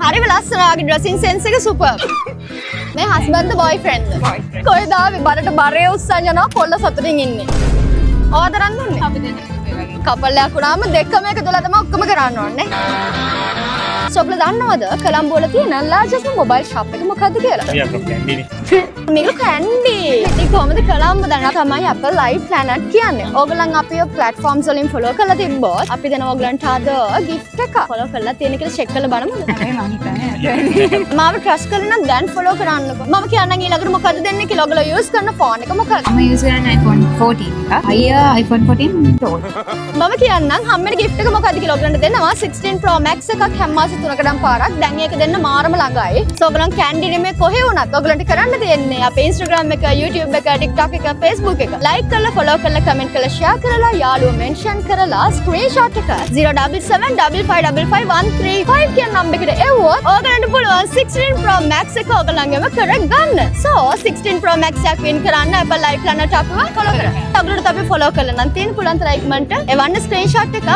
හරිම ලස්සන ආගේ dressing sense එක සුපර්. මේ හස්බන්ඩ් බොයිෆ්‍රෙන්ඩ්. කොහෙද ආවේ බරට බරේ උස්සන් යනවා කොල්ල සතුටින් ඉන්නේ. ඕදරන් දුන්නේ. අපි දෙන්න. කපල් එකක් වුණාම දෙකම එක දොලා තමයි ඔක්කොම කරන්න ඕනේ. සොබ්ල දන්නවද කොළඹ වල තියෙන largest mobile shop එක මොකද්ද කියලා? මේක කැන්ඩි. ඉතින් කොහමද කොළඹ දන්නා තමයි Apple Live Planet කියන්නේ. ඕගොල්ලන් අපේ platforms වලින් follow කරලා තිබ්බොත් අපි දෙන ඕගොල්ලන්ට අද gift එකක් follow කරලා තියෙන කියලා check කරලා බලමුද? මාව trust කරලා නම් දැන් follow කරන්නකෝ. මම කියන්නම් ඊළඟට මොකද්ද දෙන්නේ කියලා. ඔයගොල්ලෝ use කරන phone එක මොකක්ද? මම use කරන්නේ iPhone 14 එක. අයියා iPhone 14 Pro. මම කියන්නම් හැමෙට gift එක මොකද්ද කියලා. ඔයගොල්ලන්ට දෙනවා 16 Pro Max එකක් හැම තුනකටම පාරක් දැන් ඒක දෙන්න මාරම ළඟයි. ඔයගොල්ලන් කැන්ඩි නෙමෙයි කොහේ වුණත් ඔයගොල්ලන්ට කරන්න තියෙන්නේ අපේ Instagram එක, YouTube එක, TikTok එක, Facebook එක like කරලා, follow කරලා, comment කරලා, share කරලා, යාළුවෝ mention කරලා, screenshot එක 07755555135 කියන number එකට එවුවොත් ඔයගොල්ලන්ට පුළුවන් 16 Pro Max එක ඔයගොල්ලන්ගේම කරගන්න. So 16 Pro Max එකක් win කරන්න Apple Live Planet අපිව follow කරන්න. ඔයගොල්ලන්ට අපි follow කරලා නම් තියෙන පුළුවන් තරම් ඉක්මනට එවන්න screenshot එක.